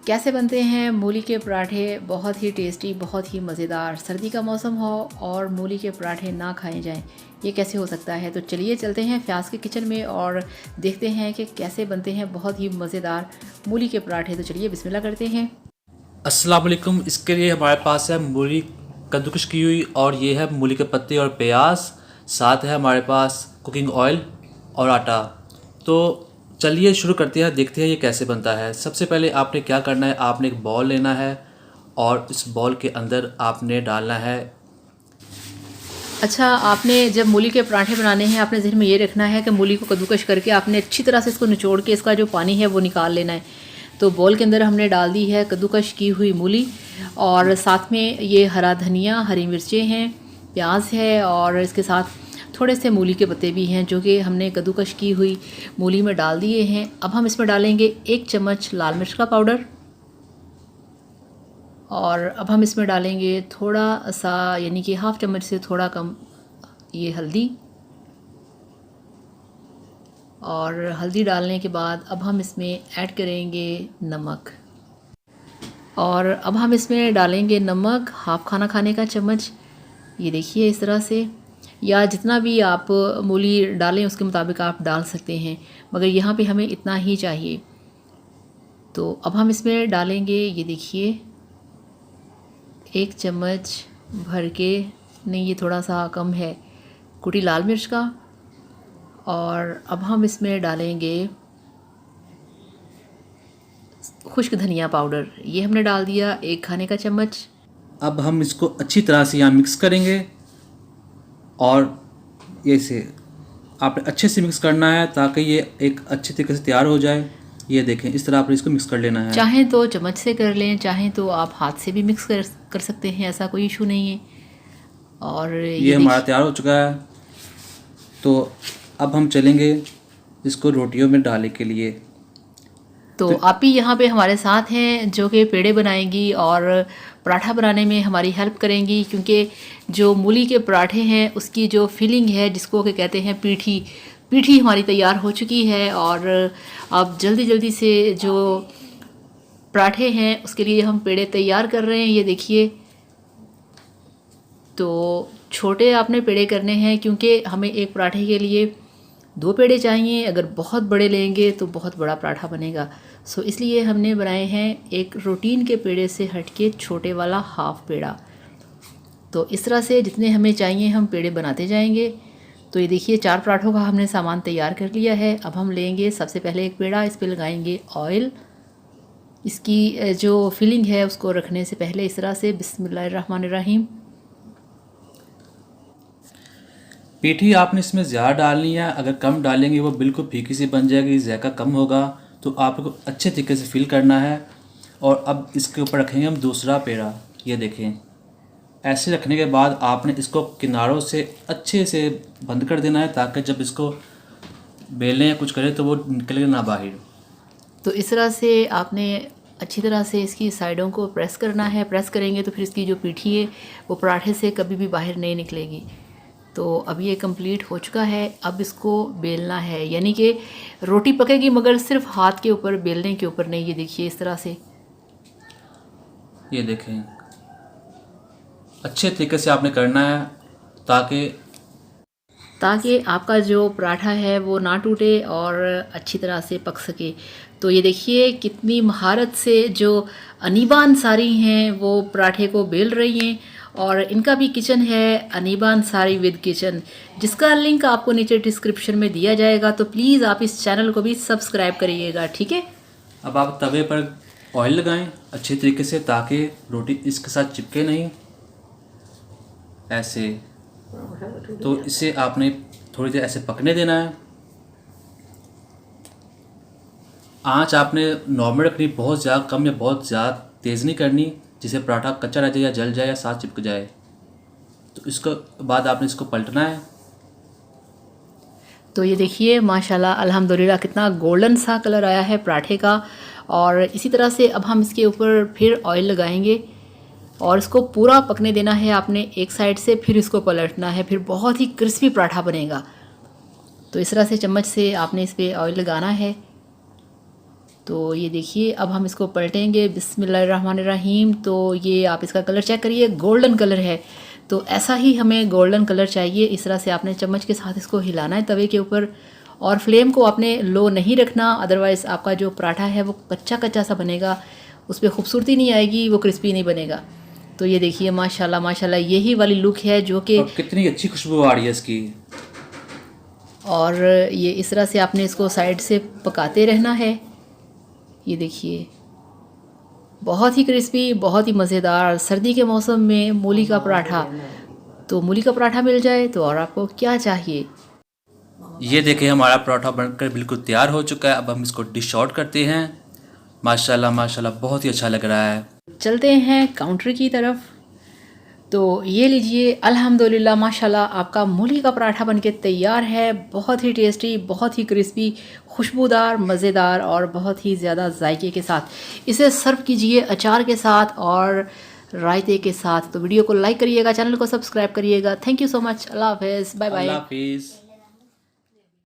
कैसे बनते हैं मूली के पराठे? बहुत ही टेस्टी, बहुत ही मज़ेदार। सर्दी का मौसम हो और मूली के पराठे ना खाए जाएं, ये कैसे हो सकता है? तो चलिए चलते हैं फ़याज़ के किचन में और देखते हैं कि कैसे बनते हैं बहुत ही मज़ेदार मूली के पराठे। तो चलिए बिस्मिल्लाह करते हैं। अस्सलाम वालेकुम। इसके लिए हमारे पास है मूली कद्दूकश की हुई, और ये है मूली के पत्ते और प्याज। साथ है हमारे पास कुकिंग ऑयल और आटा। तो चलिए शुरू करते हैं, देखते हैं ये कैसे बनता है। सबसे पहले आपने क्या करना है, आपने एक बॉल लेना है और इस बॉल के अंदर आपने डालना है। अच्छा, आपने जब मूली के पराठे बनाने हैं, आपने ज़हन में ये रखना है कि मूली को कद्दूकश करके आपने अच्छी तरह से इसको निचोड़ के इसका जो पानी है वो निकाल लेना है। तो बॉल के अंदर हमने डाल दी है कद्दूकश की हुई मूली, और साथ में ये हरा धनिया, हरी मिर्चें हैं, प्याज है, और इसके साथ थोड़े से मूली के पत्ते भी हैं जो कि हमने कद्दूकश की हुई मूली में डाल दिए हैं। अब हम इसमें डालेंगे 1 चम्मच लाल मिर्च का पाउडर, और अब हम इसमें डालेंगे थोड़ा सा, यानी कि हाफ़ चम्मच से थोड़ा कम, ये हल्दी। और हल्दी डालने के बाद अब हम इसमें ऐड करेंगे नमक, और अब हम इसमें डालेंगे नमक हाफ़ खाना खाने का चम्मच। ये देखिए इस तरह से, या जितना भी आप मूली डालें उसके मुताबिक आप डाल सकते हैं, मगर यहाँ पे हमें इतना ही चाहिए। तो अब हम इसमें डालेंगे, ये देखिए 1 चम्मच भर के, नहीं ये थोड़ा सा कम है, कुटी लाल मिर्च का। और अब हम इसमें डालेंगे खुश्क धनिया पाउडर, ये हमने डाल दिया 1 खाने का चम्मच। अब हम इसको अच्छी तरह से यहाँ मिक्स करेंगे, और ये से आपने अच्छे से मिक्स करना है ताकि ये एक अच्छे तरीके से तैयार हो जाए। ये देखें, इस तरह आपने इसको मिक्स कर लेना है। चाहें तो चम्मच से कर लें, चाहें तो आप हाथ से भी मिक्स कर सकते हैं, ऐसा कोई इशू नहीं है। और ये हमारा तैयार हो चुका है। तो अब हम चलेंगे इसको रोटियों में डालने के लिए। तो आप ही यहाँ पे हमारे साथ हैं जो कि पेड़े बनाएंगी और पराठा बनाने में हमारी हेल्प करेंगी, क्योंकि जो मूली के पराठे हैं उसकी जो फिलिंग है, जिसको कि कहते हैं पीठी, पीठी हमारी तैयार हो चुकी है। और अब जल्दी जल्दी से जो पराठे हैं उसके लिए हम पेड़े तैयार कर रहे हैं। ये देखिए, तो छोटे आपने पेड़े करने हैं क्योंकि हमें एक पराठे के लिए 2 पेड़े चाहिए। अगर बहुत बड़े लेंगे तो बहुत बड़ा पराठा बनेगा। सो इसलिए हमने बनाए हैं एक रूटीन के पेड़े से हटके छोटे वाला हाफ पेड़ा। तो इस तरह से जितने हमें चाहिए हम पेड़े बनाते जाएंगे। तो ये देखिए 4 पराठों का हमने सामान तैयार कर लिया है। अब हम लेंगे सबसे पहले एक पेड़ा, इस पर लगाएंगे ऑयल। इसकी जो फिलिंग है उसको रखने से पहले इस तरह से बिस्मिल्लाहिर्रहमानिर्रहीम। पीठी आपने इसमें ज़्यादा डालनी है, अगर कम डालेंगे वो बिल्कुल फीकी सी बन जाएगी, जायका कम होगा। तो आपको अच्छे तरीके से फिल करना है। और अब इसके ऊपर रखेंगे हम दूसरा पेड़ा। ये देखें, ऐसे रखने के बाद आपने इसको किनारों से अच्छे से बंद कर देना है ताकि जब इसको बेलें या कुछ करें तो वो निकले ना बाहर। तो इस तरह से आपने अच्छी तरह से इसकी साइडों को प्रेस करना है। प्रेस करेंगे तो फिर इसकी जो पीठी है वो पराठे से कभी भी बाहर नहीं निकलेगी। तो अब ये कंप्लीट हो चुका है। अब इसको बेलना है, यानी कि रोटी पकेगी मगर सिर्फ हाथ के ऊपर, बेलने के ऊपर नहीं। ये देखिए इस तरह से, ये देखें, अच्छे तरीके से आपने करना है ताकि आपका जो पराठा है वो ना टूटे और अच्छी तरह से पक सके। तो ये देखिए कितनी महारत से जो अनीबा अंसारी हैं वो पराठे को बेल रही हैं। और इनका भी किचन है अनीबा अंसारी विद किचन, जिसका लिंक आपको नीचे डिस्क्रिप्शन में दिया जाएगा। तो प्लीज़ आप इस चैनल को भी सब्सक्राइब करिएगा, ठीक है। अब आप तवे पर ऑयल लगाएं अच्छे तरीके से ताकि रोटी इसके साथ चिपके नहीं, ऐसे। तो इसे आपने थोड़ी देर ऐसे पकने देना है। आंच आपने नॉर्मल रखनी, बहुत ज़्यादा कम या बहुत ज़्यादा तेज़ नहीं करनी जिससे पराठा कच्चा रह जाए या जल जाए या साथ चिपक जाए। तो इसके बाद आपने इसको पलटना है। तो ये देखिए माशाल्लाह अल्हम्दुलिल्लाह कितना गोल्डन सा कलर आया है पराठे का। और इसी तरह से अब हम इसके ऊपर फिर ऑयल लगाएंगे और इसको पूरा पकने देना है आपने एक साइड से, फिर इसको पलटना है, फिर बहुत ही क्रिस्पी पराठा बनेगा। तो इस तरह से चम्मच से आपने इस पर ऑयल लगाना है। तो ये देखिए अब हम इसको पलटेंगे। बिस्मिल्लाहिर्रहमानिर्रहीम। तो ये आप इसका कलर चेक करिए, गोल्डन कलर है। तो ऐसा ही हमें गोल्डन कलर चाहिए। इस तरह से आपने चम्मच के साथ इसको हिलाना है तवे के ऊपर, और फ्लेम को आपने लो नहीं रखना, अदरवाइज़ आपका जो पराठा है वो कच्चा कच्चा सा बनेगा, उस पर खूबसूरती नहीं आएगी, वो क्रिस्पी नहीं बनेगा। तो ये देखिए माशाल्लाह माशाल्लाह यही वाली लुक है जो कि, और कितनी अच्छी खुशबू आ रही है इसकी। और ये इस तरह से आपने इसको साइड से पकाते रहना है। ये देखिए बहुत ही क्रिस्पी, बहुत ही मज़ेदार। सर्दी के मौसम में मूली का पराठा, तो मूली का पराठा मिल जाए तो और आपको क्या चाहिए। ये देखें हमारा पराठा बनकर बिल्कुल तैयार हो चुका है। अब हम इसको डिश आउट करते हैं। माशाल्लाह माशाल्लाह बहुत ही अच्छा लग रहा है। चलते हैं काउंटर की तरफ। तो ये लीजिए अल्हम्दुलिल्लाह माशाल्लाह आपका मूली का पराठा बनके तैयार है। बहुत ही टेस्टी, बहुत ही क्रिस्पी, खुशबूदार, मज़ेदार और बहुत ही ज़्यादा जायके के साथ। इसे सर्व कीजिए अचार के साथ और रायते के साथ। तो वीडियो को लाइक करिएगा, चैनल को सब्सक्राइब करिएगा। Thank you so much. Allah हाफ़िज़, बाय बाय। अल्लाह हाफिज़।